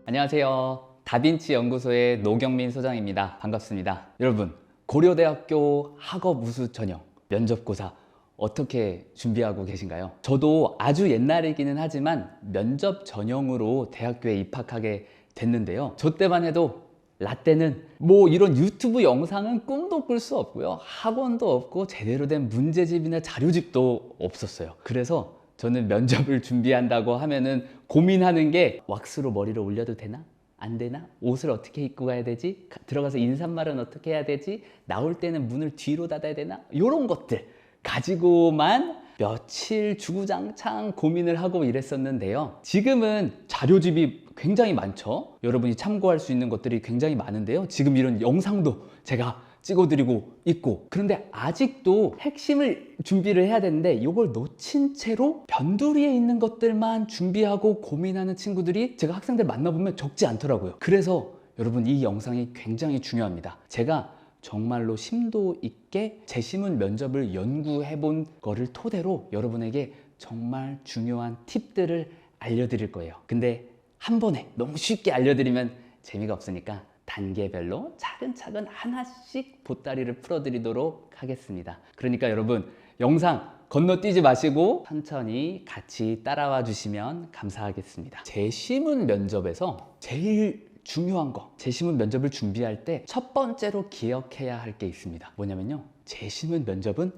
안녕하세요. 다빈치 연구소의 노경민 소장입니다. 반갑습니다. 여러분, 고려대학교 학업 우수 전형 면접고사 어떻게 준비하고 계신가요? 저도 아주 옛날이기는 하지만 면접 전형으로 대학교에 입학하게 됐는데요. 저 때만 해도 라떼는 뭐 이런 유튜브 영상은 꿈도 꿀 수 없고요. 학원도 없고 제대로 된 문제집이나 자료집도 없었어요. 그래서 저는 면접을 준비한다고 하면은 고민하는 게 왁스로 머리를 올려도 되나? 안 되나? 옷을 어떻게 입고 가야 되지? 들어가서 인사말은 어떻게 해야 되지? 나올 때는 문을 뒤로 닫아야 되나? 이런 것들 가지고만 며칠 주구장창 고민을 하고 이랬었는데요. 지금은 자료집이 굉장히 많죠. 여러분이 참고할 수 있는 것들이 굉장히 많은데요. 지금 이런 영상도 제가 찍어드리고 있고, 그런데 아직도 핵심을 준비를 해야 되는데 이걸 놓친 채로 변두리에 있는 것들만 준비하고 고민하는 친구들이 제가 학생들 만나보면 적지 않더라고요. 그래서 여러분, 이 영상이 굉장히 중요합니다. 제가 정말로 심도 있게 재심문 면접을 연구해 본 거를 토대로 여러분에게 정말 중요한 팁들을 알려드릴 거예요. 근데 한 번에 너무 쉽게 알려드리면 재미가 없으니까 단계별로 차근차근 하나씩 보따리를 풀어드리도록 하겠습니다. 그러니까 여러분, 영상 건너뛰지 마시고 천천히 같이 따라와 주시면 감사하겠습니다. 재심문 면접에서 제일 중요한 거, 재심문 면접을 준비할 때 첫 번째로 기억해야 할 게 있습니다. 뭐냐면요, 재심문 면접은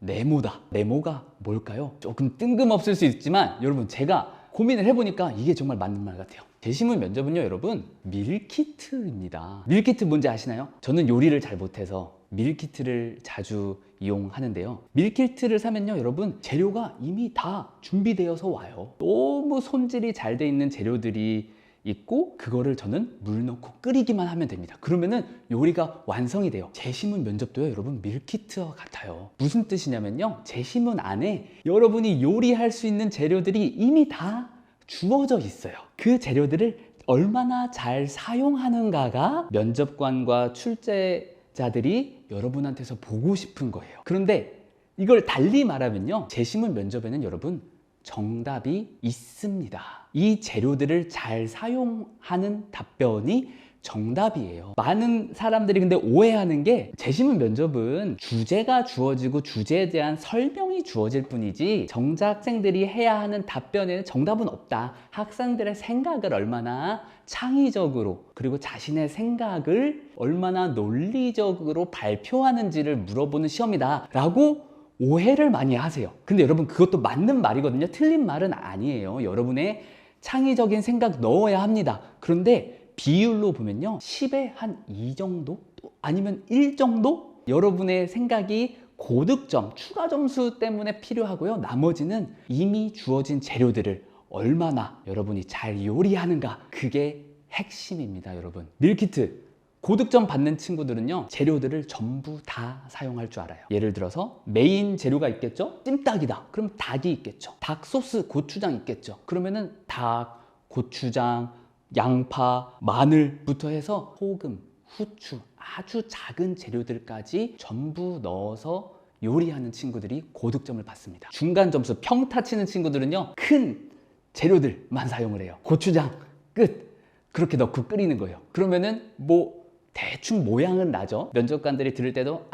네모다. 네모가 뭘까요? 조금 뜬금없을 수 있지만 여러분, 제가 고민을 해보니까 이게 정말 맞는 말 같아요. 재심문 면접은요, 여러분, 밀키트입니다. 밀키트 뭔지 아시나요? 저는 요리를 잘 못해서 밀키트를 자주 이용하는데요. 밀키트를 사면요, 여러분, 재료가 이미 다 준비되어서 와요. 너무 손질이 잘 돼 있는 재료들이 있고, 그거를 저는 물 넣고 끓이기만 하면 됩니다. 그러면은 요리가 완성이 돼요. 재심문 면접도요, 여러분, 밀키트와 같아요. 무슨 뜻이냐면요, 재심문 안에 여러분이 요리할 수 있는 재료들이 이미 다 주어져 있어요. 그 재료들을 얼마나 잘 사용하는가가 면접관과 출제자들이 여러분한테서 보고 싶은 거예요. 그런데 이걸 달리 말하면요, 재심문 면접에는 여러분, 정답이 있습니다. 이 재료들을 잘 사용하는 답변이 정답이에요. 많은 사람들이 근데 오해하는 게, 재심문 면접은 주제가 주어지고 주제에 대한 설명이 주어질 뿐이지 정작 학생들이 해야 하는 답변에는 정답은 없다. 학생들의 생각을 얼마나 창의적으로, 그리고 자신의 생각을 얼마나 논리적으로 발표하는지를 물어보는 시험이다 라고 오해를 많이 하세요. 근데 여러분, 그것도 맞는 말이거든요. 틀린 말은 아니에요. 여러분의 창의적인 생각 넣어야 합니다. 그런데 비율로 보면요, 10에 한 2 정도? 아니면 1 정도? 여러분의 생각이 고득점, 추가 점수 때문에 필요하고요. 나머지는 이미 주어진 재료들을 얼마나 여러분이 잘 요리하는가, 그게 핵심입니다. 여러분, 밀키트 고득점 받는 친구들은요, 재료들을 전부 다 사용할 줄 알아요. 예를 들어서 메인 재료가 있겠죠? 찜닭이다. 그럼 닭이 있겠죠. 닭 소스, 고추장 있겠죠. 그러면은 닭, 고추장, 양파, 마늘부터 해서 소금, 후추, 아주 작은 재료들까지 전부 넣어서 요리하는 친구들이 고득점을 받습니다. 중간 점수 평타 치는 친구들은요, 큰 재료들만 사용을 해요. 고추장 끝, 그렇게 넣고 끓이는 거예요. 그러면은 뭐 대충 모양은 나죠. 면접관들이 들을 때도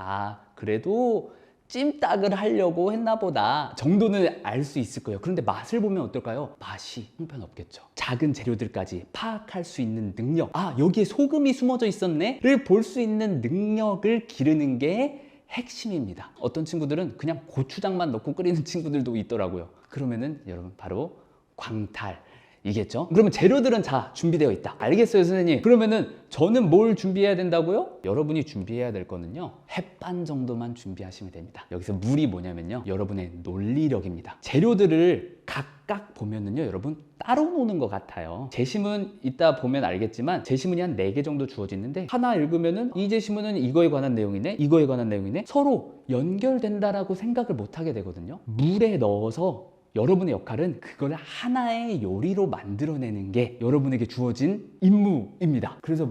그래도 찜닭을 하려고 했나 보다 정도는 알 수 있을 거예요. 그런데 맛을 보면 어떨까요? 맛이 형편없겠죠. 작은 재료들까지 파악할 수 있는 능력, 여기에 소금이 숨어져 있었네?를 볼 수 있는 능력을 기르는 게 핵심입니다. 어떤 친구들은 그냥 고추장만 넣고 끓이는 친구들도 있더라고요. 그러면은 여러분, 바로 광탈 이겠죠? 그러면 재료들은 다 준비되어 있다. 알겠어요, 선생님. 그러면은 저는 뭘 준비해야 된다고요? 여러분이 준비해야 될 거는요, 햇반 정도만 준비하시면 됩니다. 여기서 물이 뭐냐면요, 여러분의 논리력입니다. 재료들을 각각 보면은요, 여러분, 따로 노는 것 같아요. 재심은 이따 보면 알겠지만 재심문이 한 4개 정도 주어지는데, 하나 읽으면은 이 재심문은 이거에 관한 내용이네, 이거에 관한 내용이네, 서로 연결된다라고 생각을 못 하게 되거든요. 물에 넣어서 여러분의 역할은 그걸 하나의 요리로 만들어내는 게 여러분에게 주어진 임무입니다. 그래서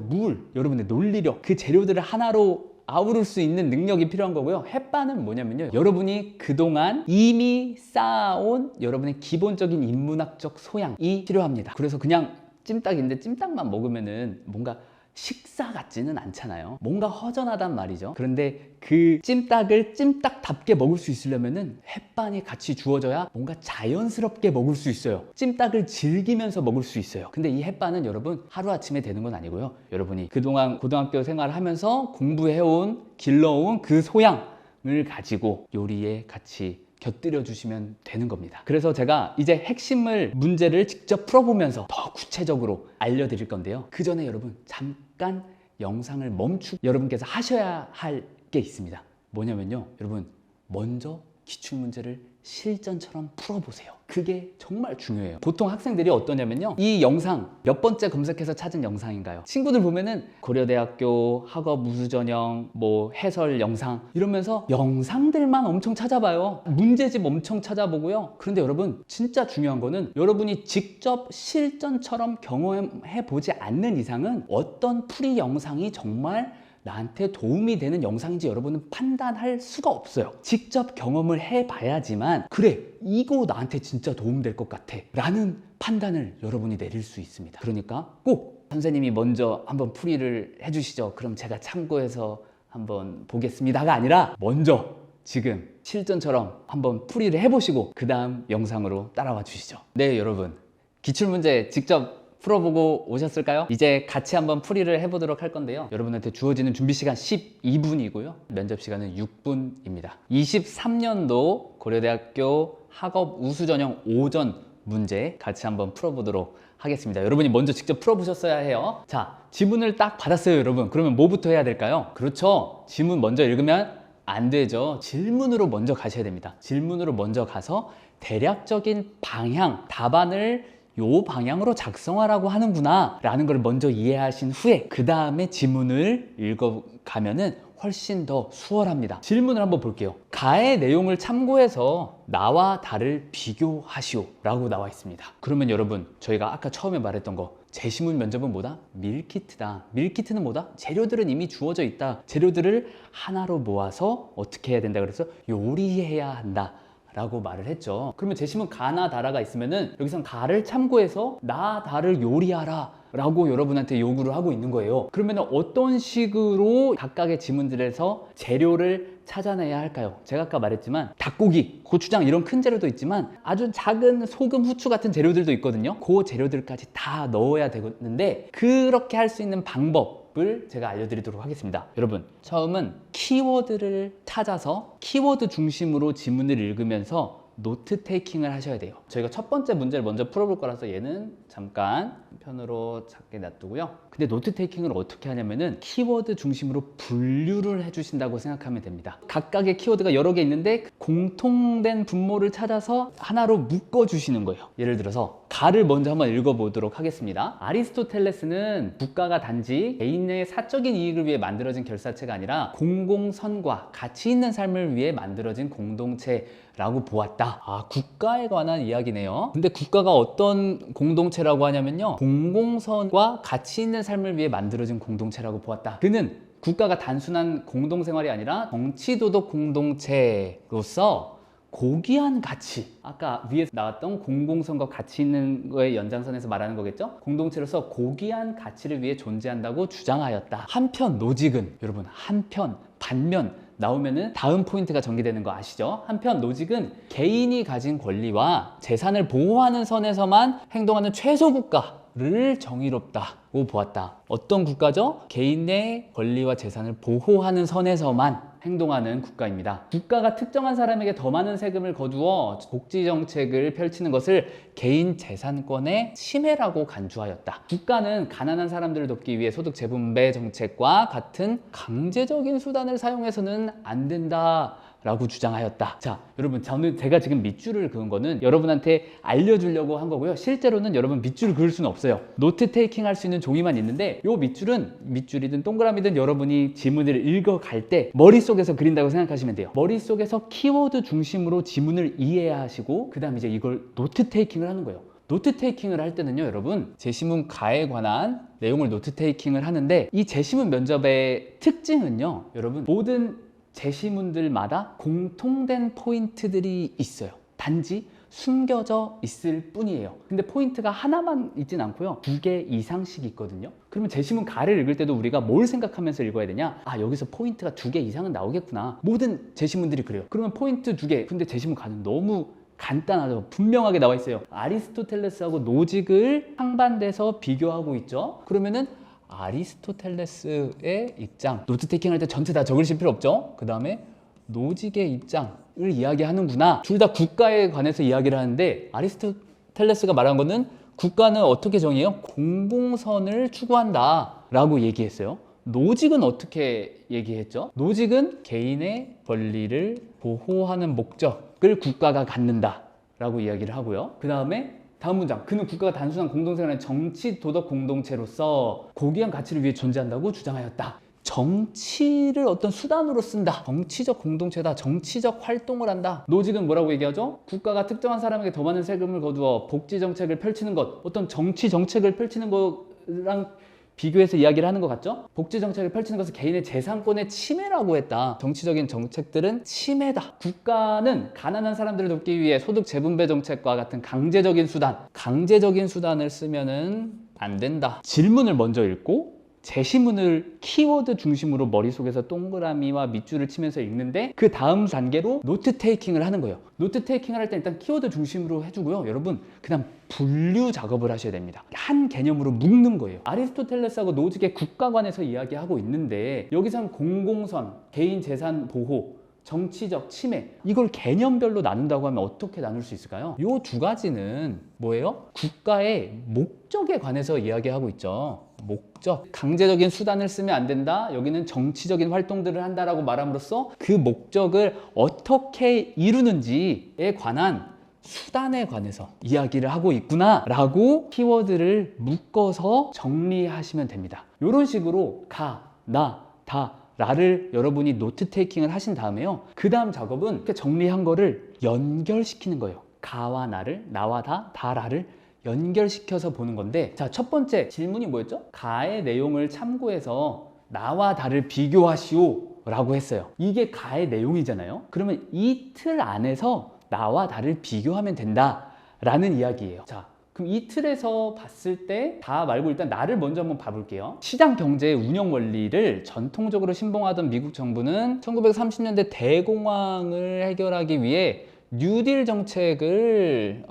여러분의 논리력, 그 재료들을 하나로 아우를 수 있는 능력이 필요한 거고요. 햇반은 뭐냐면요, 여러분이 그동안 이미 쌓아온 여러분의 기본적인 인문학적 소양이 필요합니다. 그래서 그냥 찜닭인데 찜닭만 먹으면은 뭔가 식사 같지는 않잖아요. 뭔가 허전하단 말이죠. 그런데 그 찜닭을 찜닭답게 먹을 수 있으려면은 햇반이 같이 주어져야 뭔가 자연스럽게 먹을 수 있어요. 찜닭을 즐기면서 먹을 수 있어요. 근데 이 햇반은 여러분 하루아침에 되는 건 아니고요. 여러분이 그동안 고등학교 생활을 하면서 공부해온, 길러온 그 소양을 가지고 요리에 같이 곁들여 주시면 되는 겁니다. 그래서 제가 이제 핵심을 문제를 직접 풀어보면서 더 구체적으로 알려드릴 건데요. 그 전에 여러분 잠깐 영상을 멈추고 여러분께서 하셔야 할 게 있습니다. 뭐냐면요, 여러분 먼저 기출문제를 실전처럼 풀어보세요. 그게 정말 중요해요. 보통 학생들이 어떠냐면요, 이 영상 몇 번째 검색해서 찾은 영상인가요? 친구들 보면은 고려대학교 학업 우수전형 뭐 해설 영상 이러면서 영상들만 엄청 찾아봐요. 문제집 엄청 찾아보고요. 그런데 여러분 진짜 중요한 거는 여러분이 직접 실전처럼 경험해 보지 않는 이상은 어떤 풀이 영상이 정말 나한테 도움이 되는 영상인지 여러분은 판단할 수가 없어요. 직접 경험을 해봐야지만 그래, 이거 나한테 진짜 도움될 것 같아 라는 판단을 여러분이 내릴 수 있습니다. 그러니까 꼭 선생님이 먼저 한번 풀이를 해주시죠, 그럼 제가 참고해서 한번 보겠습니다가 아니라 먼저 지금 실전처럼 한번 풀이를 해보시고 그 다음 영상으로 따라와 주시죠. 네, 여러분 기출문제 직접 풀어보고 오셨을까요? 이제 같이 한번 풀이를 해보도록 할 건데요. 여러분한테 주어지는 준비 시간 12분이고요. 면접 시간은 6분입니다. 23년도 고려대학교 학업 우수전형 오전 문제 같이 한번 풀어보도록 하겠습니다. 여러분이 먼저 직접 풀어보셨어야 해요. 자, 지문을 딱 받았어요, 여러분. 그러면 뭐부터 해야 될까요? 그렇죠. 지문 먼저 읽으면 안 되죠. 질문으로 먼저 가셔야 됩니다. 질문으로 먼저 가서 대략적인 방향, 답안을 요 방향으로 작성하라고 하는구나 라는 걸 먼저 이해하신 후에 그 다음에 지문을 읽어가면은 훨씬 더 수월합니다. 질문을 한번 볼게요. 가의 내용을 참고해서 나와 다를 비교하시오 라고 나와 있습니다. 그러면 여러분 저희가 아까 처음에 말했던 거, 제시문 면접은 뭐다? 밀키트다. 밀키트는 뭐다? 재료들은 이미 주어져 있다. 재료들을 하나로 모아서 어떻게 해야 된다 그래서 요리해야 한다 라고 말을 했죠. 그러면 제시문 가나 다라가 있으면은 여기선 가를 참고해서 나 다를 요리하라 라고 여러분한테 요구를 하고 있는 거예요. 그러면 어떤 식으로 각각의 지문들에서 재료를 찾아내야 할까요? 제가 아까 말했지만 닭고기, 고추장 이런 큰 재료도 있지만 아주 작은 소금, 후추 같은 재료들도 있거든요. 그 재료들까지 다 넣어야 되는데 그렇게 할 수 있는 방법을 제가 알려드리도록 하겠습니다. 여러분 처음은 키워드를 찾아서 키워드 중심으로 지문을 읽으면서 노트 테이킹을 하셔야 돼요. 저희가 첫 번째 문제를 먼저 풀어볼 거라서 얘는 잠깐 편으로 작게 놔두고요. 근데 노트 테이킹을 어떻게 하냐면은 키워드 중심으로 분류를 해주신다고 생각하면 됩니다. 각각의 키워드가 여러 개 있는데 공통된 분모를 찾아서 하나로 묶어주시는 거예요. 예를 들어서 가를 먼저 한번 읽어보도록 하겠습니다. 아리스토텔레스는 국가가 단지 개인의 사적인 이익을 위해 만들어진 결사체가 아니라 공공선과 가치 있는 삶을 위해 만들어진 공동체라고 보았다. 아, 국가에 관한 이야기네요. 근데 국가가 어떤 공동체라고 하냐면요, 공공선과 가치 있는 삶을 위해 만들어진 공동체라고 보았다. 그는 국가가 단순한 공동생활이 아니라 정치도덕 공동체로서 고귀한 가치, 아까 위에 나왔던 공공선과 가치 있는 거의 연장선에서 말하는 거겠죠? 공동체로서 고귀한 가치를 위해 존재한다고 주장하였다. 한편 노직은, 여러분 한편, 반면 나오면은 다음 포인트가 전개되는 거 아시죠? 한편 노직은 개인이 가진 권리와 재산을 보호하는 선에서만 행동하는 최소 국가를 정의롭다고 보았다. 어떤 국가죠? 개인의 권리와 재산을 보호하는 선에서만 행동하는 국가입니다. 국가가 특정한 사람에게 더 많은 세금을 거두어 복지 정책을 펼치는 것을 개인 재산권의 침해라고 간주하였다. 국가는 가난한 사람들을 돕기 위해 소득 재분배 정책과 같은 강제적인 수단을 사용해서는 안 된다 라고 주장하였다. 자, 여러분 제가 지금 밑줄을 그은 거는 여러분한테 알려주려고 한 거고요. 실제로는 여러분 밑줄을 그을 수는 없어요. 노트 테이킹 할 수 있는 종이만 있는데 요 밑줄은 밑줄이든 동그라미든 여러분이 지문을 읽어갈 때 머릿속에서 그린다고 생각하시면 돼요. 머릿속에서 키워드 중심으로 지문을 이해하시고 그 다음 이제 이걸 노트 테이킹을 하는 거예요. 노트 테이킹을 할 때는요, 여러분 제시문 가에 관한 내용을 노트 테이킹을 하는데 이 제시문 면접의 특징은요, 여러분 모든 제시문들마다 공통된 포인트들이 있어요. 단지 숨겨져 있을 뿐이에요. 근데 포인트가 하나만 있진 않고요. 2개 이상씩 있거든요. 그러면 제시문 가를 읽을 때도 우리가 뭘 생각하면서 읽어야 되냐? 아, 여기서 포인트가 2개 이상은 나오겠구나. 모든 제시문들이 그래요. 그러면 포인트 2개. 근데 제시문 가는 너무 간단하죠. 분명하게 나와 있어요. 아리스토텔레스하고 노직을 상반돼서 비교하고 있죠. 그러면은 아리스토텔레스의 입장, 노트 테이킹 할 때 전체 다 적으실 필요 없죠. 그 다음에 노직의 입장을 이야기하는구나. 둘 다 국가에 관해서 이야기를 하는데 아리스토텔레스가 말한 거는 국가는 어떻게 정의해요? 공공선을 추구한다 라고 얘기했어요. 노직은 어떻게 얘기했죠? 노직은 개인의 권리를 보호하는 목적을 국가가 갖는다 라고 이야기를 하고요. 그 다음에 다음 문장, 그는 국가가 단순한 공동생활의 정치 도덕 공동체로서 고귀한 가치를 위해 존재한다고 주장하였다. 정치를 어떤 수단으로 쓴다. 정치적 공동체다. 정치적 활동을 한다. 노직은 뭐라고 얘기하죠? 국가가 특정한 사람에게 더 많은 세금을 거두어 복지 정책을 펼치는 것, 어떤 정치 정책을 펼치는 거랑 비교해서 이야기를 하는 것 같죠? 복지 정책을 펼치는 것은 개인의 재산권의 침해라고 했다. 정치적인 정책들은 침해다. 국가는 가난한 사람들을 돕기 위해 소득 재분배 정책과 같은 강제적인 수단을 쓰면은 안 된다. 질문을 먼저 읽고 제시문을 키워드 중심으로 머릿속에서 동그라미와 밑줄을 치면서 읽는데 그 다음 단계로 노트 테이킹을 하는 거예요. 노트 테이킹을 할 때 일단 키워드 중심으로 해주고요. 여러분 그다음 분류 작업을 하셔야 됩니다. 한 개념으로 묶는 거예요. 아리스토텔레스하고 노직의 국가관에서 이야기하고 있는데 여기선 공공선, 개인 재산 보호, 정치적 침해, 이걸 개념별로 나눈다고 하면 어떻게 나눌 수 있을까요? 이 두 가지는 뭐예요? 국가의 목적에 관해서 이야기하고 있죠. 목적, 강제적인 수단을 쓰면 안 된다. 여기는 정치적인 활동들을 한다라고 말함으로써 그 목적을 어떻게 이루는지에 관한 수단에 관해서 이야기를 하고 있구나 라고 키워드를 묶어서 정리하시면 됩니다. 이런 식으로 가, 나, 다, 라를 여러분이 노트 테이킹을 하신 다음에요. 그 다음 작업은 이렇게 정리한 거를 연결시키는 거예요. 가와 나를, 나와 다, 다라를 연결시켜서 보는 건데, 자, 첫 번째 질문이 뭐였죠? 가의 내용을 참고해서 나와 다를 비교하시오 라고 했어요. 이게 가의 내용이잖아요. 그러면 이 틀 안에서 나와 다를 비교하면 된다 라는 이야기예요. 자, 그럼 이 틀에서 봤을 때 다 말고 일단 나를 먼저 한번 봐볼게요. 시장 경제의 운영 원리를 전통적으로 신봉하던 미국 정부는 1930년대 대공황을 해결하기 위해 뉴딜 정책을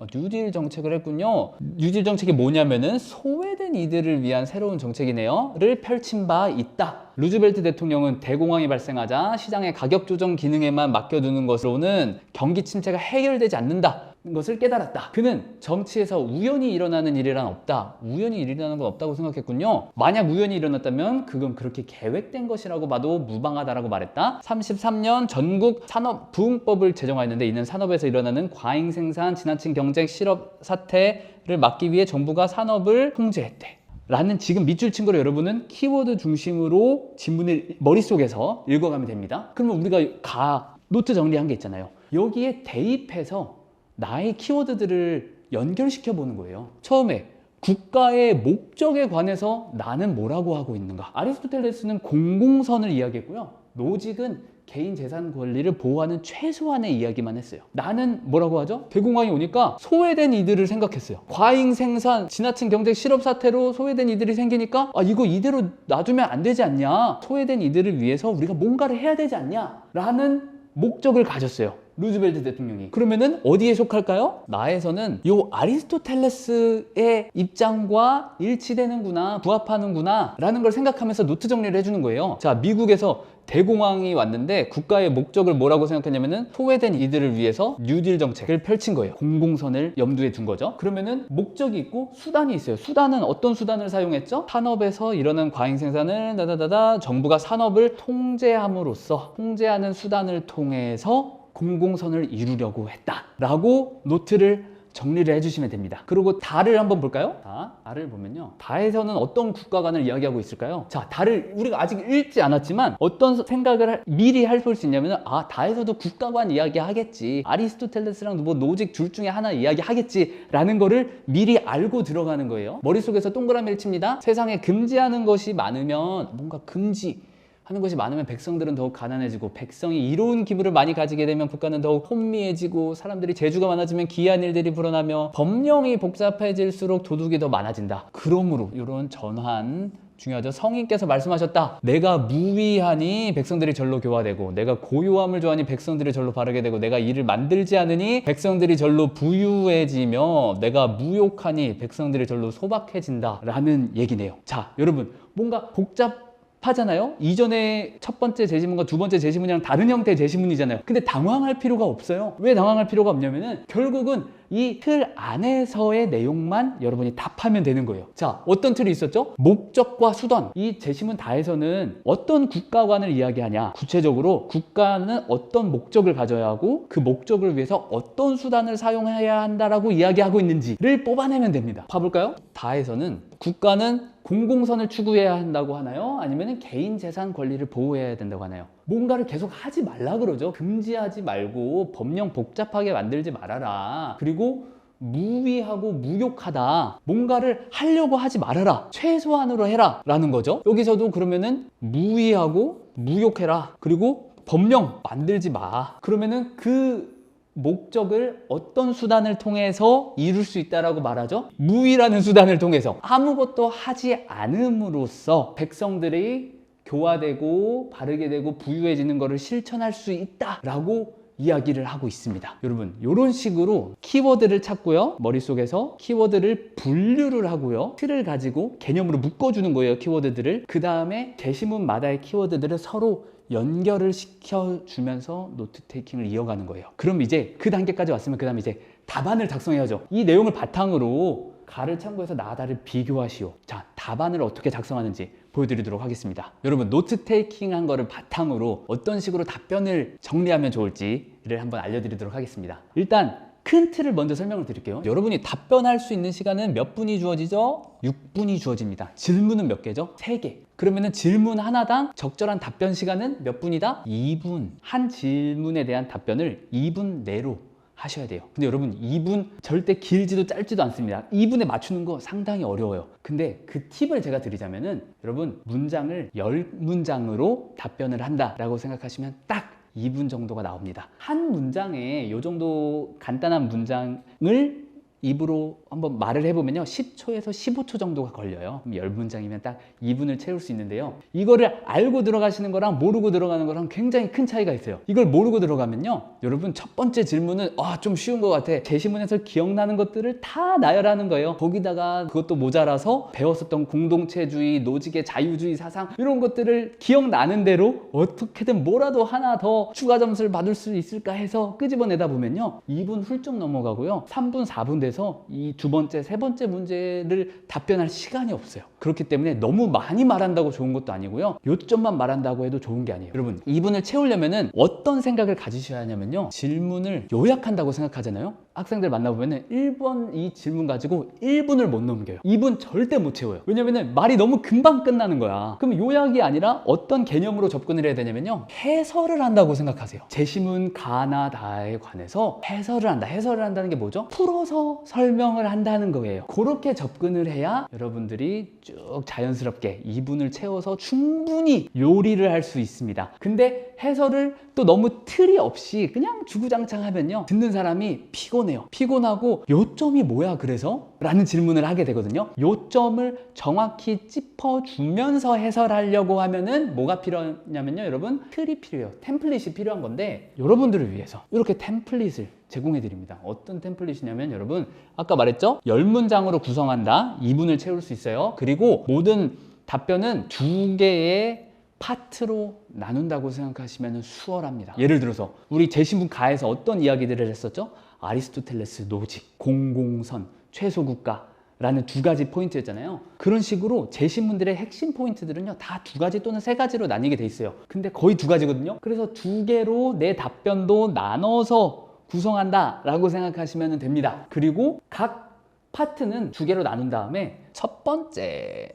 했군요. 뉴딜 정책이 뭐냐면은 소외된 이들을 위한 새로운 정책이네요.를 펼친 바 있다. 루즈벨트 대통령은 대공황이 발생하자 시장의 가격 조정 기능에만 맡겨두는 것으로는 경기 침체가 해결되지 않는다. 것을 깨달았다. 그는 정치에서 우연히 일어나는 일이란 없다. 우연히 일어나는 건 없다고 생각했군요. 만약 우연히 일어났다면 그건 그렇게 계획된 것이라고 봐도 무방하다라고 말했다. 33년 전국 산업 부흥법을 제정하였는데 이는 산업에서 일어나는 과잉 생산, 지나친 경쟁, 실업 사태를 막기 위해 정부가 산업을 통제했대. 라는 지금 밑줄 친 거를 여러분은 키워드 중심으로 지문을 머릿속에서 읽어가면 됩니다. 그러면 우리가 노트 정리한 게 있잖아요. 여기에 대입해서 나의 키워드들을 연결시켜 보는 거예요. 처음에 국가의 목적에 관해서 나는 뭐라고 하고 있는가? 아리스토텔레스는 공공선을 이야기했고요. 노직은 개인 재산 권리를 보호하는 최소한의 이야기만 했어요. 나는 뭐라고 하죠? 대공황이 오니까 소외된 이들을 생각했어요. 과잉 생산, 지나친 경쟁, 실업 사태로 소외된 이들이 생기니까 이거 이대로 놔두면 안 되지 않냐? 소외된 이들을 위해서 우리가 뭔가를 해야 되지 않냐? 라는 목적을 가졌어요. 루즈벨트 대통령이. 그러면은 어디에 속할까요? 나에서는 요 아리스토텔레스의 입장과 일치되는구나, 부합하는구나 라는 걸 생각하면서 노트 정리를 해주는 거예요. 자, 미국에서 대공황이 왔는데 국가의 목적을 뭐라고 생각했냐면은 소외된 이들을 위해서 뉴딜 정책을 펼친 거예요. 공공선을 염두에 둔 거죠. 그러면은 목적이 있고 수단이 있어요. 수단은 어떤 수단을 사용했죠? 산업에서 일어나는 과잉 생산을 정부가 산업을 통제함으로써 통제하는 수단을 통해서 공공선을 이루려고 했다라고 노트를 정리를 해주시면 됩니다. 그리고 다를 한번 볼까요? 다를 보면요. 다에서는 어떤 국가관을 이야기하고 있을까요? 자, 다를 우리가 아직 읽지 않았지만 어떤 생각을 미리 해볼 수 있냐면 다에서도 국가관 이야기하겠지. 아리스토텔레스랑 뭐 노직 둘 중에 하나 이야기하겠지라는 거를 미리 알고 들어가는 거예요. 머릿속에서 동그라미를 칩니다. 세상에 금지하는 것이 많으면 뭔가 금지 하는 것이 많으면 백성들은 더욱 가난해지고, 백성이 이로운 기부를 많이 가지게 되면 국가는 더욱 혼미해지고, 사람들이 재주가 많아지면 기이한 일들이 불어나며, 법령이 복잡해질수록 도둑이 더 많아진다. 그러므로 이런 전환 중요하죠. 성인께서 말씀하셨다. 내가 무위하니 백성들이 절로 교화되고, 내가 고요함을 좋아하니 백성들이 절로 바르게 되고, 내가 이를 만들지 않으니 백성들이 절로 부유해지며, 내가 무욕하니 백성들이 절로 소박해진다 라는 얘기네요. 자, 여러분, 뭔가 복잡하잖아요. 이전에 첫 번째 제시문과 두 번째 제시문이랑 다른 형태의 제시문이잖아요. 근데 당황할 필요가 없어요. 왜 당황할 필요가 없냐면은 결국은 이 틀 안에서의 내용만 여러분이 답하면 되는 거예요. 자, 어떤 틀이 있었죠? 목적과 수단. 이 제시문 다에서는 어떤 국가관을 이야기하냐, 구체적으로 국가는 어떤 목적을 가져야 하고 그 목적을 위해서 어떤 수단을 사용해야 한다라고 이야기하고 있는지를 뽑아내면 됩니다. 봐볼까요? 다에서는 국가는 공공선을 추구해야 한다고 하나요? 아니면 개인 재산 권리를 보호해야 된다고 하나요? 뭔가를 계속 하지 말라 그러죠. 금지하지 말고 법령 복잡하게 만들지 말아라. 그리고 무위하고 무욕하다. 뭔가를 하려고 하지 말아라. 최소한으로 해라 라는 거죠. 여기서도 그러면은 무위하고 무욕해라. 그리고 법령 만들지 마. 그러면은 그 목적을 어떤 수단을 통해서 이룰 수 있다라고 말하죠? 무위라는 수단을 통해서 아무것도 하지 않음으로써 백성들이 교화되고 바르게 되고 부유해지는 것을 실천할 수 있다라고 이야기를 하고 있습니다. 여러분, 이런 식으로 키워드를 찾고요, 머릿속에서 키워드를 분류를 하고요, 틀을 가지고 개념으로 묶어주는 거예요. 키워드들을. 그 다음에 제시문마다의 키워드들을 서로 연결을 시켜주면서 노트 테이킹을 이어가는 거예요. 그럼 이제 그 단계까지 왔으면 그 다음에 이제 답안을 작성해야죠. 이 내용을 바탕으로 가를 참고해서 나다를 비교하시오. 자, 답안을 어떻게 작성하는지 보여드리도록 하겠습니다. 여러분, 노트 테이킹 한 거를 바탕으로 어떤 식으로 답변을 정리하면 좋을지를 한번 알려드리도록 하겠습니다. 일단 큰 틀을 먼저 설명을 드릴게요. 여러분이 답변할 수 있는 시간은 몇 분이 주어지죠? 6분이 주어집니다. 질문은 몇 개죠? 3개. 그러면은 질문 하나당 적절한 답변 시간은 몇 분이다? 2분. 한 질문에 대한 답변을 2분 내로 하셔야 돼요. 근데 여러분, 2분 절대 길지도 짧지도 않습니다. 2분에 맞추는 거 상당히 어려워요. 근데 그 팁을 제가 드리자면은, 여러분, 문장을 10문장으로 답변을 한다라고 생각하시면 딱 2분 정도가 나옵니다. 한 문장에 이 정도 간단한 문장을 입으로 한번 말을 해보면요, 10초에서 15초 정도가 걸려요. 10문장이면 딱 2분을 채울 수 있는데요, 이거를 알고 들어가시는 거랑 모르고 들어가는 거랑 굉장히 큰 차이가 있어요. 이걸 모르고 들어가면요, 여러분, 첫 번째 질문은 좀 쉬운 것 같아. 제시문에서 기억나는 것들을 다 나열하는 거예요. 거기다가 그것도 모자라서 배웠었던 공동체주의, 노직의 자유주의 사상, 이런 것들을 기억나는 대로 어떻게든 뭐라도 하나 더 추가 점수를 받을 수 있을까 해서 끄집어내다 보면요, 2분 훌쩍 넘어가고요, 3분, 4분 돼서 이 두 번째, 세 번째 문제를 답변할 시간이 없어요. 그렇기 때문에 너무 많이 말한다고 좋은 것도 아니고요, 요점만 말한다고 해도 좋은 게 아니에요. 여러분, 2분을 채우려면은 어떤 생각을 가지셔야 하냐면요, 질문을 요약한다고 생각하잖아요. 학생들 만나보면은 1번 이 질문 가지고 1분을 못 넘겨요. 2분 절대 못 채워요. 왜냐면은 말이 너무 금방 끝나는 거야. 그럼 요약이 아니라 어떤 개념으로 접근을 해야 되냐면요, 해설을 한다고 생각하세요. 제시문 가나 다에 관해서 해설을 한다. 해설을 한다는 게 뭐죠? 풀어서 설명을 한다는 거예요. 그렇게 접근을 해야 여러분들이 쭉 자연스럽게 2분을 채워서 충분히 요리를 할 수 있습니다. 근데 해설을 또 너무 틀이 없이 그냥 주구장창 하면요, 듣는 사람이 피곤하고 요점이 뭐야 그래서? 라는 질문을 하게 되거든요. 요점을 정확히 짚어주면서 해설하려고 하면은 뭐가 필요하냐면요, 여러분, 틀이 필요해요. 템플릿이 필요한 건데, 여러분들을 위해서 이렇게 템플릿을 제공해 드립니다. 어떤 템플릿이냐면, 여러분, 아까 말했죠? 10문장으로 구성한다. 2분을 채울 수 있어요. 그리고 모든 답변은 2개의 파트로 나눈다고 생각하시면 수월합니다. 예를 들어서 우리 제시문 가에서 어떤 이야기들을 했었죠? 아리스토텔레스 노직, 공공선, 최소국가라는 2가지 포인트였잖아요. 그런 식으로 제시문들의 핵심 포인트들은요, 다 2가지 또는 3가지로 나뉘게 돼 있어요. 근데 거의 2가지거든요. 그래서 2개로 내 답변도 나눠서 구성한다 라고 생각하시면 됩니다. 그리고 각 파트는 2개로 나눈 다음에 첫 번째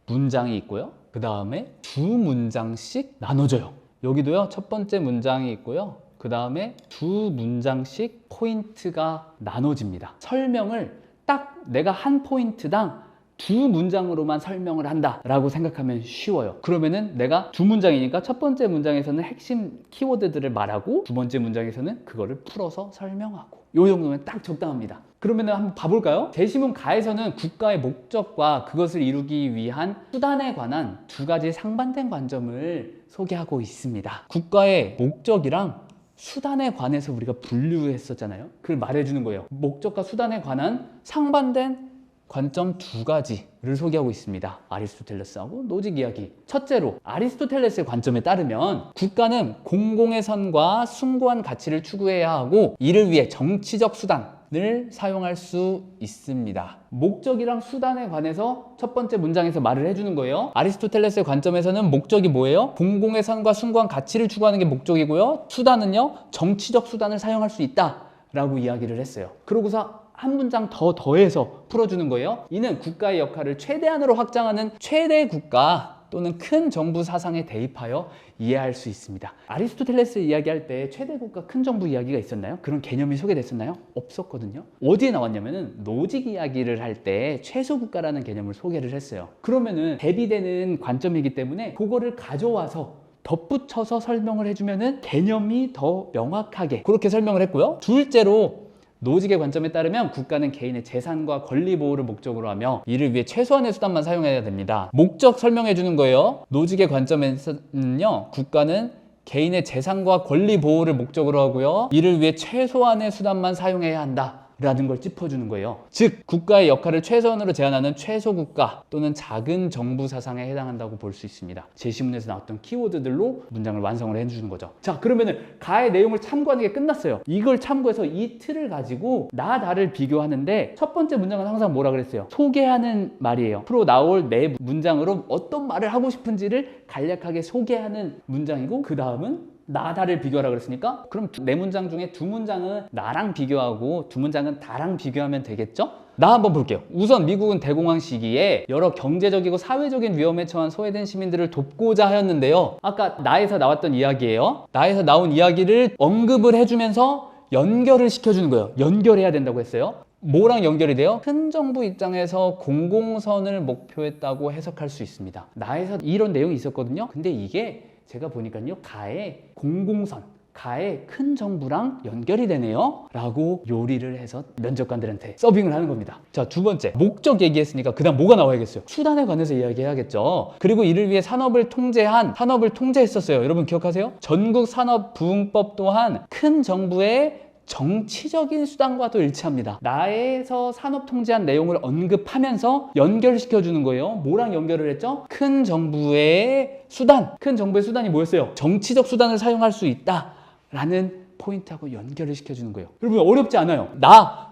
문장이 있고요, 그 다음에 2문장씩 나눠줘요. 여기도요, 첫 번째 문장이 있고요, 그 다음에 2문장씩 포인트가 나눠집니다. 설명을 딱 내가 한 포인트당 두 문장으로만 설명을 한다라고 생각하면 쉬워요. 그러면은 내가 두 문장이니까 첫 번째 문장에서는 핵심 키워드들을 말하고 두 번째 문장에서는 그거를 풀어서 설명하고 요 정도면 딱 적당합니다. 그러면 한번 봐볼까요? 제시문 가에서는 국가의 목적과 그것을 이루기 위한 수단에 관한 두 가지 상반된 관점을 소개하고 있습니다. 국가의 목적이랑 수단에 관해서 우리가 분류했었잖아요. 그걸 말해주는 거예요. 목적과 수단에 관한 상반된 관점 두 가지를 소개하고 있습니다. 아리스토텔레스하고 노직 이야기. 첫째로 아리스토텔레스의 관점에 따르면 국가는 공공의 선과 숭고한 가치를 추구해야 하고 이를 위해 정치적 수단을 사용할 수 있습니다. 목적이랑 수단에 관해서 첫 번째 문장에서 말을 해주는 거예요. 아리스토텔레스의 관점에서는 목적이 뭐예요? 공공의 선과 숭고한 가치를 추구하는 게 목적이고요. 수단은요, 정치적 수단을 사용할 수 있다라고 이야기를 했어요. 그러고서 한 문장 더 더해서 풀어주는 거예요. 이는 국가의 역할을 최대한으로 확장하는 최대 국가 또는 큰 정부 사상에 대입하여 이해할 수 있습니다. 아리스토텔레스 이야기할 때 최대 국가, 큰 정부 이야기가 있었나요? 그런 개념이 소개됐었나요? 없었거든요. 어디에 나왔냐면은 노직 이야기를 할 때 최소 국가라는 개념을 소개를 했어요. 그러면은 대비되는 관점이기 때문에 그거를 가져와서 덧붙여서 설명을 해주면은 개념이 더 명확하게 그렇게 설명을 했고요. 둘째로 노직의 관점에 따르면 국가는 개인의 재산과 권리 보호를 목적으로 하며 이를 위해 최소한의 수단만 사용해야 됩니다. 목적 설명해 주는 거예요. 노직의 관점에서는요, 국가는 개인의 재산과 권리 보호를 목적으로 하고요, 이를 위해 최소한의 수단만 사용해야 한다 라는 걸 짚어주는 거예요. 즉 국가의 역할을 최소한으로 제한하는 최소국가 또는 작은 정부 사상에 해당한다고 볼 수 있습니다. 제시문에서 나왔던 키워드들로 문장을 완성을 해주는 거죠. 자, 그러면은 가의 내용을 참고하는 게 끝났어요. 이걸 참고해서 이 틀을 가지고 나를 비교하는데 첫 번째 문장은 항상 뭐라 그랬어요? 소개하는 말이에요. 앞으로 나올 내 문장으로 어떤 말을 하고 싶은지를 간략하게 소개하는 문장이고, 그 다음은 나를 비교하라 그랬으니까 그럼 네 문장 중에 두 문장은 나랑 비교하고 두 문장은 다랑 비교하면 되겠죠? 나 한번 볼게요. 우선 미국은 대공황 시기에 여러 경제적이고 사회적인 위험에 처한 소외된 시민들을 돕고자 하였는데요. 아까 나에서 나왔던 이야기예요. 나에서 나온 이야기를 언급을 해주면서 연결을 시켜주는 거예요. 연결해야 된다고 했어요. 뭐랑 연결이 돼요? 큰 정부 입장에서 공공선을 목표했다고 해석할 수 있습니다. 나에서 이런 내용이 있었거든요. 근데 이게 제가 보니까요, 가의 공공선, 가의 큰 정부랑 연결이 되네요 라고 요리를 해서 면접관들한테 서빙을 하는 겁니다. 자, 두 번째, 목적 얘기했으니까 그 다음 뭐가 나와야겠어요? 수단에 관해서 이야기해야겠죠. 그리고 이를 위해 산업을 통제했었어요. 여러분 기억하세요? 전국산업부흥법 또한 큰 정부의 정치적인 수단과도 일치합니다. 나에서 산업 통제한 내용을 언급하면서 연결시켜주는 거예요. 뭐랑 연결을 했죠? 큰 정부의 수단. 큰 정부의 수단이 뭐였어요? 정치적 수단을 사용할 수 있다라는 포인트하고 연결을 시켜주는 거예요. 여러분 어렵지 않아요.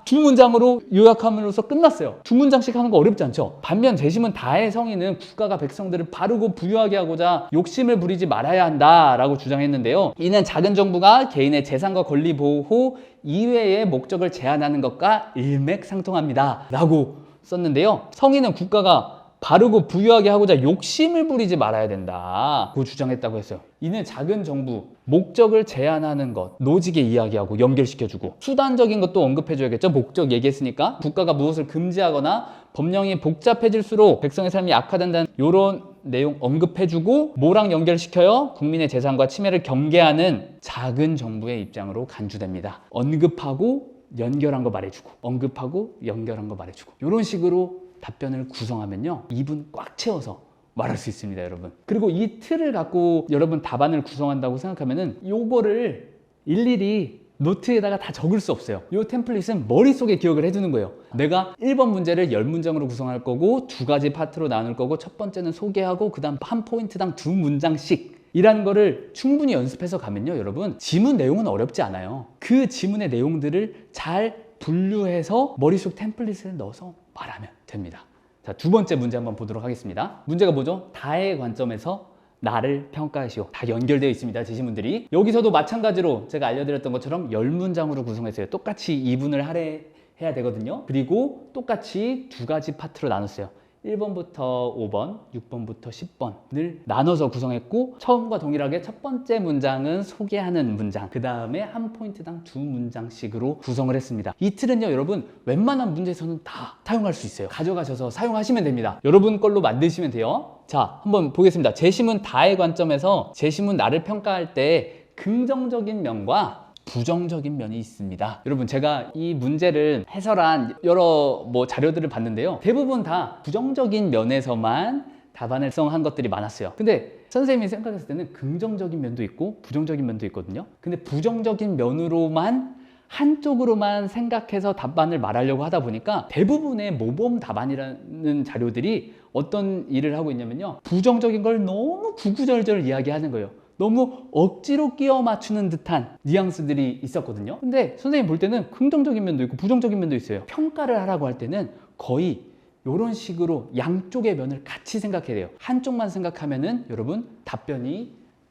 두 문장으로 요약함으로써 끝났어요. 두 문장씩 하는 거 어렵지 않죠? 반면 제시문 다의 성인은 국가가 백성들을 바르고 부유하게 하고자 욕심을 부리지 말아야 한다라고 주장했는데요. 이는 작은 정부가 개인의 재산과 권리 보호 이외의 목적을 제한하는 것과 일맥상통합니다 라고 썼는데요. 성인은 국가가 바르고 부유하게 하고자 욕심을 부리지 말아야 된다고 주장했다고 했어요. 이는 작은 정부, 목적을 제한하는 것, 노직의 이야기하고 연결시켜주고, 수단적인 것도 언급해줘야겠죠. 목적 얘기했으니까. 국가가 무엇을 금지하거나 법령이 복잡해질수록 백성의 삶이 악화된다는 이런 내용 언급해주고, 뭐랑 연결시켜요? 국민의 재산과 침해를 경계하는 작은 정부의 입장으로 간주됩니다. 언급하고 연결한 거 말해주고, 언급하고 연결한 거 말해주고, 이런 식으로 답변을 구성하면요, 2분 꽉 채워서 말할 수 있습니다, 여러분. 그리고 이 틀을 갖고 여러분 답안을 구성한다고 생각하면은 요거를 일일이 노트에다가 다 적을 수 없어요. 이 템플릿은 머릿속에 기억을 해두는 거예요. 내가 1번 문제를 10문장으로 구성할 거고 두 가지 파트로 나눌 거고, 첫 번째는 소개하고 그 다음 한 포인트당 두 문장씩 이라는 거를 충분히 연습해서 가면요, 여러분 지문 내용은 어렵지 않아요. 그 지문의 내용들을 잘 분류해서 머릿속 템플릿을 넣어서 말하면 됩니다. 자, 두 번째 문제 한번 보도록 하겠습니다. 문제가 뭐죠? 다의 관점에서 나를 평가하시오. 다 연결되어 있습니다, 제시문들이. 여기서도 마찬가지로 제가 알려드렸던 것처럼 10문장으로 구성했어요. 똑같이 2분을 할애해야 되거든요. 그리고 똑같이 두 가지 파트로 나눴어요. 1번부터 5번, 6번부터 10번을 나눠서 구성했고 처음과 동일하게 첫 번째 문장은 소개하는 문장, 그 다음에 한 포인트당 2문장씩으로 구성을 했습니다. 이 틀은요 여러분 웬만한 문제에서는 다 사용할 수 있어요. 가져가셔서 사용하시면 됩니다. 여러분 걸로 만드시면 돼요. 자, 한번 보겠습니다. 제시문 다의 관점에서 제시문 나를 평가할 때 긍정적인 면과 부정적인 면이 있습니다. 여러분 제가 이 문제를 해설한 여러 자료들을 봤는데요. 대부분 다 부정적인 면에서만 답안을 구성한 것들이 많았어요. 근데 선생님이 생각했을 때는 긍정적인 면도 있고 부정적인 면도 있거든요. 근데 부정적인 면으로만 한쪽으로만 생각해서 답안을 말하려고 하다 보니까 대부분의 모범 답안이라는 자료들이 어떤 일을 하고 있냐면요. 부정적인 걸 너무 구구절절 이야기하는 거예요. 너무 억지로 끼워 맞추는 듯한 뉘앙스들이 있었거든요. 근데 선생님 볼 때는 긍정적인 면도 있고 부정적인 면도 있어요. 평가를 하라고 할 때는 거의 이런 식으로 양쪽의 면을 같이 생각해야 돼요. 한쪽만 생각하면은 여러분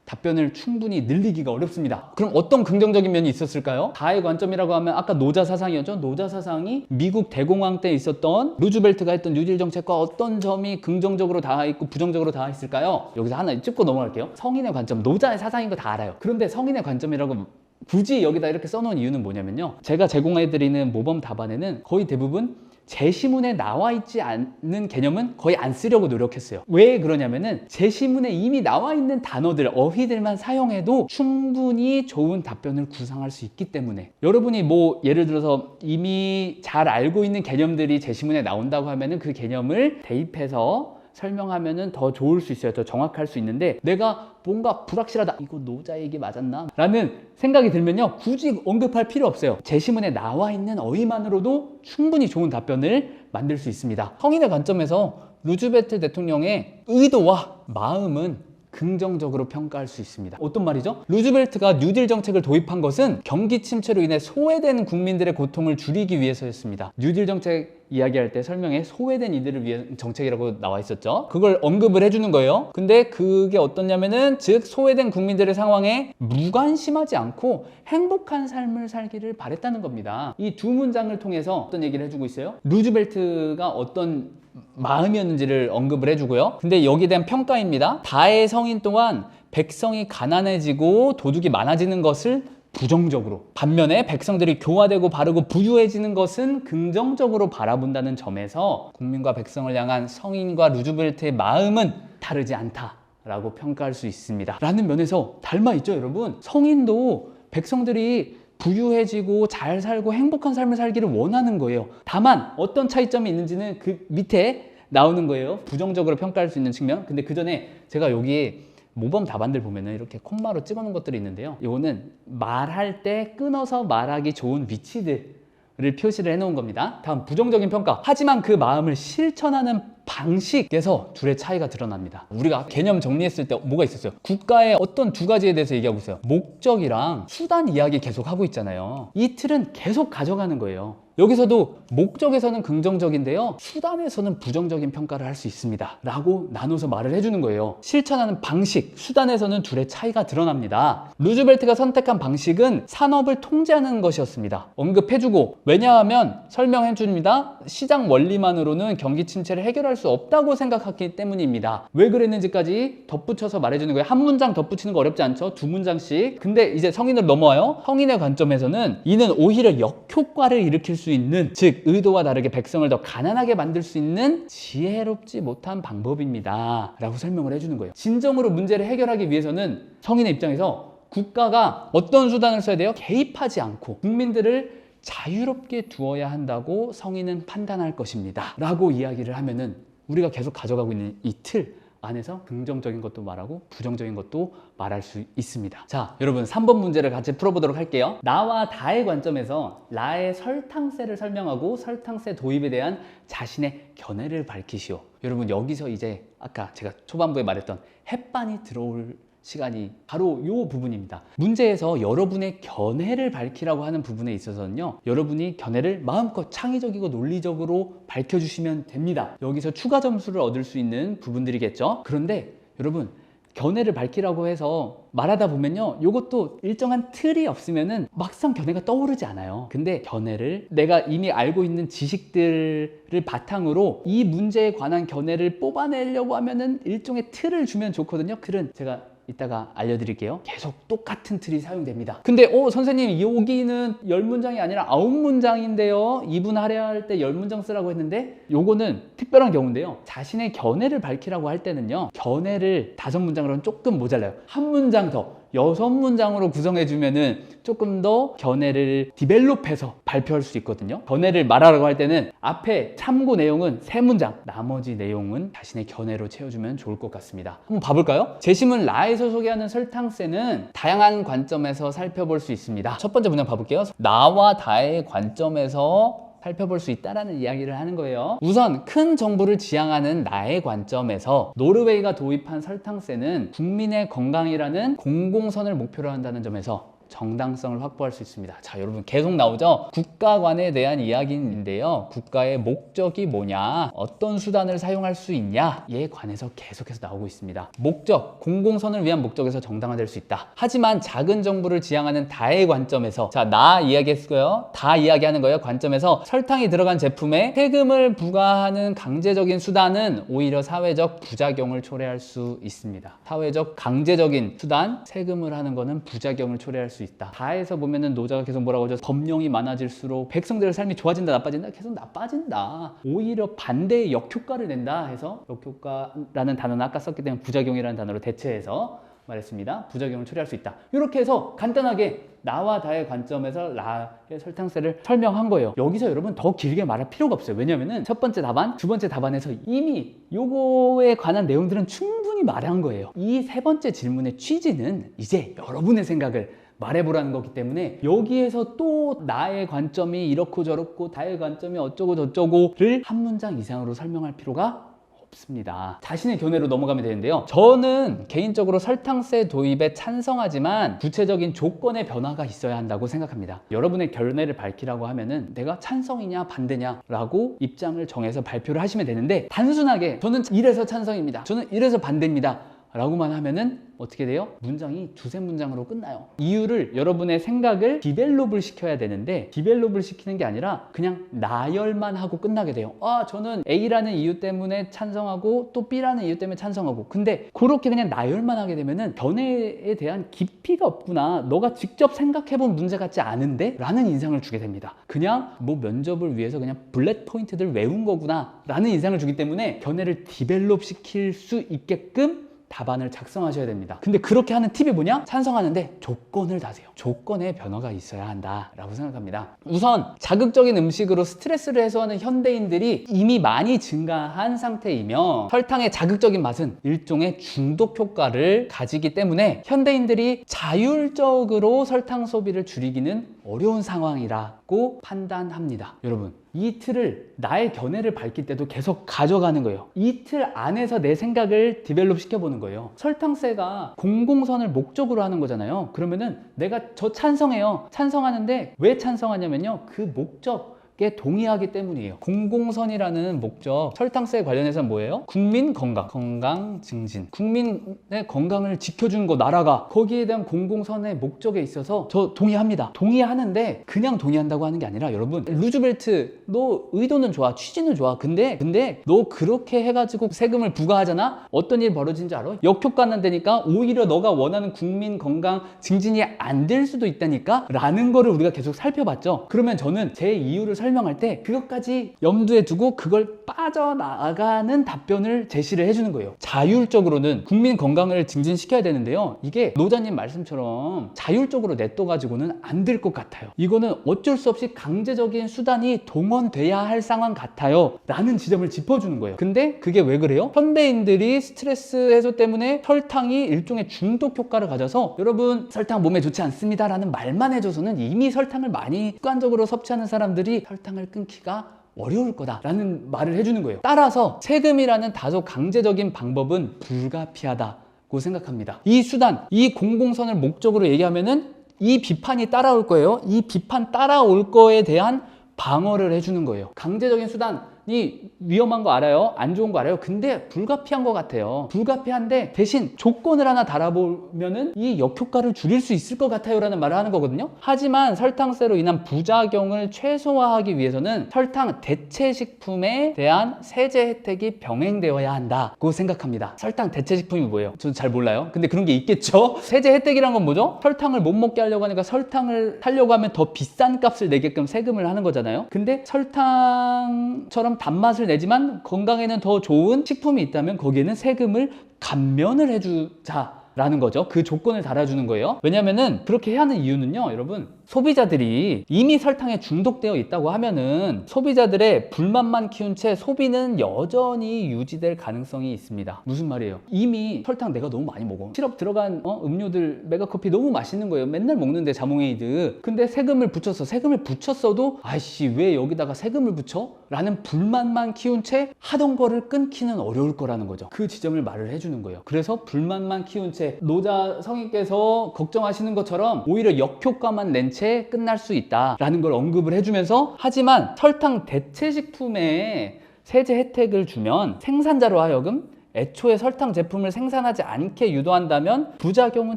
답변을 충분히 늘리기가 어렵습니다. 그럼 어떤 긍정적인 면이 있었을까요? 다의 관점이라고 하면 아까 노자 사상이었죠. 노자 사상이 미국 대공황 때 있었던 루즈벨트가 했던 뉴딜 정책과 어떤 점이 긍정적으로 닿아 있고 부정적으로 닿아 있을까요? 여기서 하나 짚고 넘어갈게요. 성인의 관점, 노자의 사상인 거 다 알아요. 그런데 성인의 관점이라고 굳이 여기다 이렇게 써놓은 이유는 뭐냐면요. 제가 제공해드리는 모범 답안에는 거의 대부분 제시문에 나와 있지 않는 개념은 거의 안 쓰려고 노력했어요. 왜 그러냐면은 제시문에 이미 나와 있는 단어들, 어휘들만 사용해도 충분히 좋은 답변을 구상할 수 있기 때문에 여러분이 예를 들어서 이미 잘 알고 있는 개념들이 제시문에 나온다고 하면은 그 개념을 대입해서 설명하면은 더 좋을 수 있어요. 더 정확할 수 있는데 내가 뭔가 불확실하다. 이거 노자 얘기 맞았나? 라는 생각이 들면요. 굳이 언급할 필요 없어요. 제시문에 나와 있는 어휘만으로도 충분히 좋은 답변을 만들 수 있습니다. 성인의 관점에서 루즈벨트 대통령의 의도와 마음은 긍정적으로 평가할 수 있습니다. 어떤 말이죠? 루즈벨트가 뉴딜 정책을 도입한 것은 경기 침체로 인해 소외된 국민들의 고통을 줄이기 위해서였습니다. 뉴딜 정책 이야기할 때 설명에 소외된 이들을 위한 정책이라고 나와 있었죠. 그걸 언급을 해주는 거예요. 근데 그게 어떠냐면은 즉 소외된 국민들의 상황에 무관심하지 않고 행복한 삶을 살기를 바랬다는 겁니다. 이 두 문장을 통해서 어떤 얘기를 해주고 있어요? 루즈벨트가 어떤 마음이었는지를 언급을 해주고요. 근데 여기에 대한 평가입니다. 다의 성인 또한 백성이 가난해지고 도둑이 많아지는 것을 부정적으로, 반면에 백성들이 교화되고 바르고 부유해지는 것은 긍정적으로 바라본다는 점에서 국민과 백성을 향한 성인과 루즈벨트의 마음은 다르지 않다라고 평가할 수 있습니다. 라는 면에서 닮아있죠, 여러분? 성인도 백성들이 부유해지고 잘 살고 행복한 삶을 살기를 원하는 거예요. 다만 어떤 차이점이 있는지는 그 밑에 나오는 거예요. 부정적으로 평가할 수 있는 측면. 근데 그 전에 제가 여기에 모범 답안들 보면은 이렇게 콤마로 찍어놓은 것들이 있는데요. 이거는 말할 때 끊어서 말하기 좋은 위치들을 표시를 해놓은 겁니다. 다음 부정적인 평가. 하지만 그 마음을 실천하는 방식에서 둘의 차이가 드러납니다. 우리가 개념 정리했을 때 뭐가 있었어요? 국가의 어떤 두 가지에 대해서 얘기하고 있어요. 목적이랑 수단 이야기 계속 하고 있잖아요. 이 틀은 계속 가져가는 거예요. 여기서도 목적에서는 긍정적인데요, 수단에서는 부정적인 평가를 할 수 있습니다 라고 나눠서 말을 해주는 거예요. 실천하는 방식, 수단에서는 둘의 차이가 드러납니다. 루즈벨트가 선택한 방식은 산업을 통제하는 것이었습니다. 언급해주고, 왜냐하면 설명해줍니다. 시장 원리만으로는 경기 침체를 해결할 수 없다고 생각했기 때문입니다. 왜 그랬는지까지 덧붙여서 말해주는 거예요. 한 문장 덧붙이는 거 어렵지 않죠? 두 문장씩. 근데 이제 성인으로 넘어와요. 성인의 관점에서는 이는 오히려 역효과를 일으킬 수 있는, 즉 의도와 다르게 백성을 더 가난하게 만들 수 있는 지혜롭지 못한 방법입니다 라고 설명을 해주는 거예요. 진정으로 문제를 해결하기 위해서는 성인의 입장에서 국가가 어떤 수단을 써야 돼요? 개입하지 않고 국민들을 자유롭게 두어야 한다고 성인은 판단할 것입니다 라고 이야기를 하면은 우리가 계속 가져가고 있는 이 틀 안에서 긍정적인 것도 말하고 부정적인 것도 말할 수 있습니다. 자, 여러분 3번 문제를 같이 풀어보도록 할게요. 나와 다의 관점에서 라의 설탕세를 설명하고 설탕세 도입에 대한 자신의 견해를 밝히시오. 여러분 여기서 이제 아까 제가 초반부에 말했던 햇반이 들어올 시간이 바로 이 부분입니다. 문제에서 여러분의 견해를 밝히라고 하는 부분에 있어서는요, 여러분이 견해를 마음껏 창의적이고 논리적으로 밝혀주시면 됩니다. 여기서 추가 점수를 얻을 수 있는 부분들이겠죠. 그런데 여러분 견해를 밝히라고 해서 말하다 보면요, 요것도 일정한 틀이 없으면은 막상 견해가 떠오르지 않아요. 근데 견해를 내가 이미 알고 있는 지식들을 바탕으로 이 문제에 관한 견해를 뽑아내려고 하면은 일종의 틀을 주면 좋거든요. 틀은 제가 이따가 알려드릴게요. 계속 똑같은 틀이 사용됩니다. 근데 선생님 여기는 10문장이 아니라 9문장인데요 2분 할애할 때 10문장 쓰라고 했는데, 요거는 특별한 경우인데요, 자신의 견해를 밝히라고 할 때는요, 견해를 5문장으로는 조금 모자라요. 한 문장 더 6문장으로 구성해주면은 조금 더 견해를 디벨롭해서 발표할 수 있거든요. 견해를 말하라고 할 때는 앞에 참고 내용은 3문장, 나머지 내용은 자신의 견해로 채워주면 좋을 것 같습니다. 한번 봐볼까요? 제시문 라에서 소개하는 설탕세는 다양한 관점에서 살펴볼 수 있습니다. 첫 번째 문장 봐볼게요. 나와 다의 관점에서 살펴볼 수 있다라는 이야기를 하는 거예요. 우선 큰 정부를 지향하는 나의 관점에서 노르웨이가 도입한 설탕세는 국민의 건강이라는 공공선을 목표로 한다는 점에서 정당성을 확보할 수 있습니다. 자, 여러분 계속 나오죠? 국가관에 대한 이야기인데요, 국가의 목적이 뭐냐, 어떤 수단을 사용할 수 있냐에 관해서 계속해서 나오고 있습니다. 목적, 공공선을 위한 목적에서 정당화될 수 있다. 하지만 작은 정부를 지향하는 다의 관점에서, 자, 나 이야기했고요, 다 이야기하는 거예요. 관점에서 설탕이 들어간 제품에 세금을 부과하는 강제적인 수단은 오히려 사회적 부작용을 초래할 수 있습니다. 사회적 강제적인 수단, 세금을 하는 거는 부작용을 초래할 수 있다. 다에서 보면은 노자가 계속 뭐라고 하죠? 법령이 많아질수록 백성들의 삶이 좋아진다, 나빠진다? 계속 나빠진다. 오히려 반대의 역효과를 낸다 해서, 역효과라는 단어는 아까 썼기 때문에 부작용이라는 단어로 대체해서 말했습니다. 부작용을 초래할 수 있다. 이렇게 해서 간단하게 나와 다의 관점에서 라의 설탕세를 설명한 거예요. 여기서 여러분 더 길게 말할 필요가 없어요. 왜냐면은 첫 번째 답안, 두 번째 답안에서 이미 요거에 관한 내용들은 충분히 말한 거예요. 이 세 번째 질문의 취지는 이제 여러분의 생각을 말해보라는 거기 때문에, 여기에서 또 나의 관점이 이렇고 저렇고 다의 관점이 어쩌고 저쩌고를 한 문장 이상으로 설명할 필요가 없습니다. 자신의 견해로 넘어가면 되는데요, 저는 개인적으로 설탕세 도입에 찬성하지만 구체적인 조건의 변화가 있어야 한다고 생각합니다. 여러분의 견해를 밝히라고 하면은 내가 찬성이냐 반대냐 라고 입장을 정해서 발표를 하시면 되는데, 단순하게 저는 이래서 찬성입니다, 저는 이래서 반대입니다 라고만 하면은 어떻게 돼요? 문장이 2~3문장으로 끝나요. 이유를, 여러분의 생각을 디벨롭을 시켜야 되는데, 디벨롭을 시키는 게 아니라 그냥 나열만 하고 끝나게 돼요. 저는 A라는 이유 때문에 찬성하고 또 B라는 이유 때문에 찬성하고. 근데 그렇게 그냥 나열만 하게 되면은 견해에 대한 깊이가 없구나, 너가 직접 생각해본 문제 같지 않은데? 라는 인상을 주게 됩니다. 그냥 뭐 면접을 위해서 그냥 블렛 포인트들 외운 거구나 라는 인상을 주기 때문에 견해를 디벨롭 시킬 수 있게끔 답안을 작성하셔야 됩니다. 근데 그렇게 하는 팁이 뭐냐? 찬성하는데 조건을 다세요. 조건에 변화가 있어야 한다라고 생각합니다. 우선 자극적인 음식으로 스트레스를 해소하는 현대인들이 이미 많이 증가한 상태이며, 설탕의 자극적인 맛은 일종의 중독 효과를 가지기 때문에 현대인들이 자율적으로 설탕 소비를 줄이기는 어려운 상황이라고 판단합니다. 여러분, 이 틀을 나의 견해를 밝힐 때도 계속 가져가는 거예요. 이 틀 안에서 내 생각을 디벨롭 시켜보는 거예요. 설탕세가 공공선을 목적으로 하는 거잖아요. 그러면은 내가 저 찬성해요. 찬성하는데 왜 찬성하냐면요, 그 목적 동의하기 때문이에요. 공공선이라는 목적, 설탕세 관련해서는 뭐예요? 국민 건강, 건강 증진, 국민의 건강을 지켜주는 거, 나라가 거기에 대한 공공선의 목적에 있어서 저 동의합니다. 동의하는데 그냥 동의한다고 하는 게 아니라, 여러분, 루즈벨트 너 의도는 좋아, 취지는 좋아, 근데 너 그렇게 해가지고 세금을 부과하잖아? 어떤 일이 벌어진지 알아? 역효과 난다니까? 오히려 너가 원하는 국민 건강 증진이 안 될 수도 있다니까? 라는 거를 우리가 계속 살펴봤죠. 그러면 저는 제 이유를 설명할 때 그것까지 염두에 두고 그걸 빠져나가는 답변을 제시를 해주는 거예요. 자율적으로는 국민 건강을 증진시켜야 되는데요, 이게 노자님 말씀처럼 자율적으로 냅둬가지고는 안 될 것 같아요. 이거는 어쩔 수 없이 강제적인 수단이 동원돼야 할 상황 같아요 라는 지점을 짚어주는 거예요. 근데 그게 왜 그래요? 현대인들이 스트레스 해소 때문에 설탕이 일종의 중독 효과를 가져서, 여러분 설탕 몸에 좋지 않습니다 라는 말만 해줘서는 이미 설탕을 많이 습관적으로 섭취하는 사람들이 설탕을 끊기가 어려울 거다라는 말을 해주는 거예요. 따라서 세금이라는 다소 강제적인 방법은 불가피하다고 생각합니다. 이 수단, 이 공공선을 목적으로 얘기하면은 이 비판이 따라올 거예요. 이 비판 따라올 거에 대한 방어를 해주는 거예요. 강제적인 수단, 설탕이 위험한 거 알아요. 안 좋은 거 알아요. 근데 불가피한 것 같아요. 불가피한데 대신 조건을 하나 달아보면은 이 역효과를 줄일 수 있을 것 같아요 라는 말을 하는 거거든요. 하지만 설탕세로 인한 부작용을 최소화하기 위해서는 설탕 대체 식품에 대한 세제 혜택이 병행되어야 한다고 생각합니다. 설탕 대체 식품이 뭐예요? 저는 잘 몰라요. 근데 그런 게 있겠죠? 세제 혜택이란 건 뭐죠? 설탕을 못 먹게 하려고 하니까 설탕을 사려고 하면 더 비싼 값을 내게끔 세금을 하는 거잖아요. 근데 설탕처럼 단맛을 내지만 건강에는 더 좋은 식품이 있다면 거기에는 세금을 감면을 해주자 라는 거죠. 그 조건을 달아주는 거예요. 왜냐면은 그렇게 해야 하는 이유는요, 여러분, 소비자들이 이미 설탕에 중독되어 있다고 하면은 소비자들의 불만만 키운 채 소비는 여전히 유지될 가능성이 있습니다. 무슨 말이에요? 이미 설탕 내가 너무 많이 먹어. 시럽 들어간 음료들, 메가커피 너무 맛있는 거예요. 맨날 먹는데 자몽에이드. 근데 세금을 붙였어도 아이씨 왜 여기다가 세금을 붙여? 라는 불만만 키운 채 하던 거를 끊기는 어려울 거라는 거죠. 그 지점을 말을 해주는 거예요. 그래서 불만만 키운 채 노자 성인께서 걱정하시는 것처럼 오히려 역효과만 낸 채 끝날 수 있다라는 걸 언급을 해주면서, 하지만 설탕 대체 식품에 세제 혜택을 주면 생산자로 하여금 애초에 설탕 제품을 생산하지 않게 유도한다면 부작용은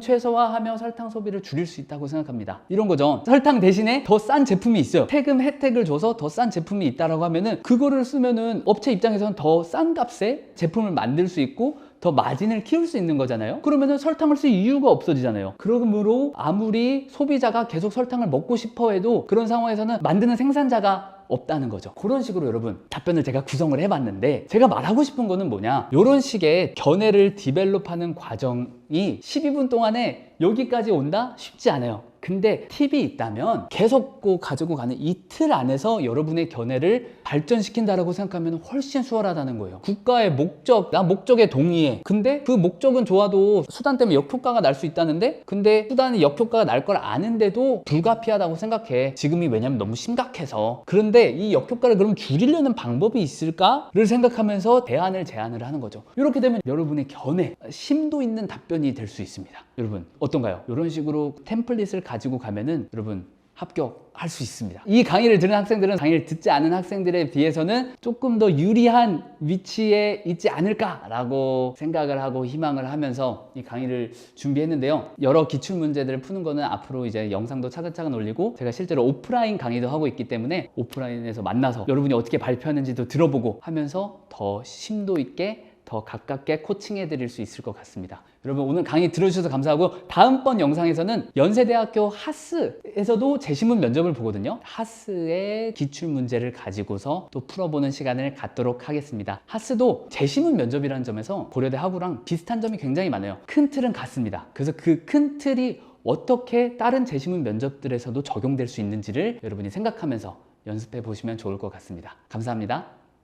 최소화하며 설탕 소비를 줄일 수 있다고 생각합니다. 이런 거죠. 설탕 대신에 더 싼 제품이 있어요. 세금 혜택을 줘서 더 싼 제품이 있다라고 하면은 그거를 쓰면은 업체 입장에서는 더 싼 값에 제품을 만들 수 있고 더 마진을 키울 수 있는 거잖아요. 그러면은 설탕을 쓸 이유가 없어지잖아요. 그러므로 아무리 소비자가 계속 설탕을 먹고 싶어 해도 그런 상황에서는 만드는 생산자가 없다는 거죠. 그런 식으로 여러분 답변을 제가 구성을 해봤는데, 제가 말하고 싶은 거는 뭐냐, 이런 식의 견해를 디벨롭하는 과정이 12분 동안에 여기까지 온다? 쉽지 않아요. 근데 팁이 있다면 계속 가지고 가는 이틀 안에서 여러분의 견해를 발전시킨다라고 생각하면 훨씬 수월하다는 거예요. 국가의 목적, 나 목적에 동의해. 근데 그 목적은 좋아도 수단 때문에 역효과가 날 수 있다는데, 근데 수단이 역효과가 날 걸 아는데도 불가피하다고 생각해. 지금이 왜냐면 너무 심각해서. 그런데 이 역효과를 그럼 줄이려는 방법이 있을까를 생각하면서 대안을 제안을 하는 거죠. 이렇게 되면 여러분의 견해, 심도 있는 답변이 될 수 있습니다. 여러분 어떤가요? 이런 식으로 템플릿을 가지고 가면은 여러분 합격할 수 있습니다. 이 강의를 들은 학생들은 강의를 듣지 않은 학생들에 비해서는 조금 더 유리한 위치에 있지 않을까라고 생각을 하고 희망을 하면서 이 강의를 준비했는데요. 여러 기출 문제들을 푸는 거는 앞으로 이제 영상도 차근차근 올리고, 제가 실제로 오프라인 강의도 하고 있기 때문에 오프라인에서 만나서 여러분이 어떻게 발표하는지도 들어보고 하면서 더 심도 있게 더 가깝게 코칭해 드릴 수 있을 것 같습니다. 여러분 오늘 강의 들어주셔서 감사하고, 다음번 영상에서는 연세대학교 하스에서도 재시문 면접을 보거든요. 하스의 기출문제를 가지고서 또 풀어보는 시간을 갖도록 하겠습니다. 하스도 재시문 면접이라는 점에서 고려대 하구랑 비슷한 점이 굉장히 많아요. 큰 틀은 같습니다. 그래서 그 큰 틀이 어떻게 다른 재시문 면접들에서도 적용될 수 있는지를 여러분이 생각하면서 연습해 보시면 좋을 것 같습니다. 감사합니다.